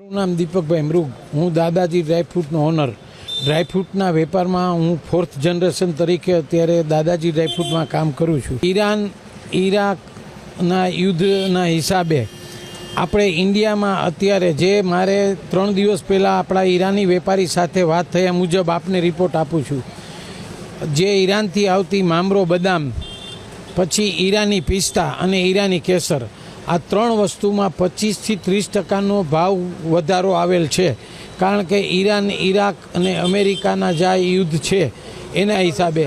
મારું નામ દીપકભાઈ મૃગ, હું દાદાજી ડ્રાયફ્રૂટનો ઓનર. ડ્રાયફ્રૂટના વેપારમાં હું 4th જનરેશન તરીકે અત્યારે દાદાજી ડ્રાયફ્રૂટમાં કામ કરું છું. ઈરાન ઈરાકના યુદ્ધના હિસાબે આપણે ઇન્ડિયામાં અત્યારે જે મારે 3 દિવસ પહેલાં આપણા ઈરાની વેપારી સાથે વાત થયા મુજબ આપને રિપોર્ટ આપું છું. જે ઈરાનથી આવતી મામરો બદામ, પછી ઈરાની પિસ્તા અને ઈરાની કેસર, આ 3 વસ્તુમાં 25થી 30% ભાવ વધારો આવેલ છે. કારણ કે ઈરાન, ઈરાક અને અમેરિકાના જે યુદ્ધ છે એના હિસાબે,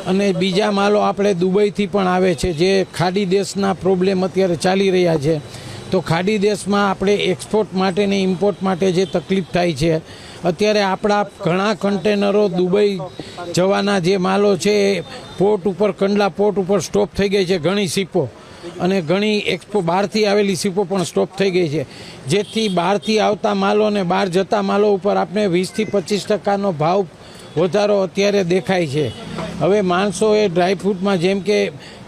અને બીજા માલો આપણે દુબઈથી પણ આવે છે. જે ખાડી દેશના પ્રોબ્લેમ અત્યારે ચાલી રહ્યા છે, તો ખાડી દેશમાં આપણે એક્સપોર્ટ માટે ને ઇમ્પોર્ટ માટે જે તકલીફ થાય છે, અત્યારે આપણા ઘણા કન્ટેનરો દુબઈ જવાના જે માલો છે એ પોર્ટ ઉપર, કંડલા પોર્ટ ઉપર સ્ટોપ થઈ ગઈ છે. ઘણી શિપો અને ઘણી બહારથી આવેલી શિપો પણ સ્ટોપ થઈ ગઈ છે. જેથી બહારથી આવતા માલો અને બહાર જતા માલો ઉપર આપણે 20થી 25% ભાવ વધારો અત્યારે દેખાય છે. હવે માણસો એ ડ્રાયફ્રૂટમાં જેમ કે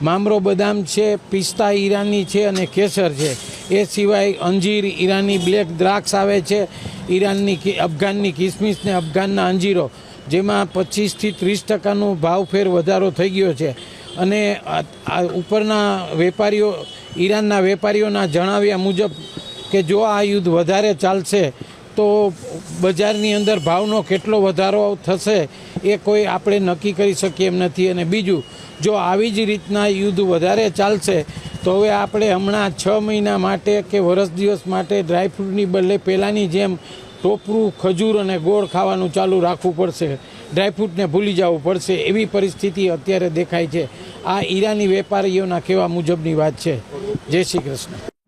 મામરો બદામ છે, પિસ્તા ઈરાની છે અને કેસર છે, એ સિવાય અંજીર, ઈરાની બ્લેક દ્રાક્ષ આવે છે, ઈરાનની અફઘાનની કિસમિસ ને અફઘાનના અંજીરો, જેમાં 25થી 30% ભાવ ફેર વધારો થઈ ગયો છે. અને ઉપરના વેપારીઓ, ઈરાનના વેપારીઓના જણાવ્યા મુજબ કે જો આ યુદ્ધ વધારે ચાલશે તો બજારની અંદર ભાવનો કેટલો વધારો થશે એ કોઈ આપણે નક્કી કરી શકીએ એમ નથી. અને બીજું, જો આવી જ રીતના યુદ્ધ વધારે ચાલશે તો હવે આપણે હમણાં 6 મહિના માટે કે વરસ દિવસ માટે ડ્રાયફ્રૂટની બદલે પહેલાંની જેમ ટોપરું, ખજૂર અને ગોળ ખાવાનું ચાલુ રાખવું પડશે. ડ્રાયફ્રૂટને ભૂલી જવું પડશે, એવી પરિસ્થિતિ અત્યારે દેખાય છે. આ ઈરાની વેપારીઓના કહેવા મુજબની વાત છે. જય શ્રી કૃષ્ણ.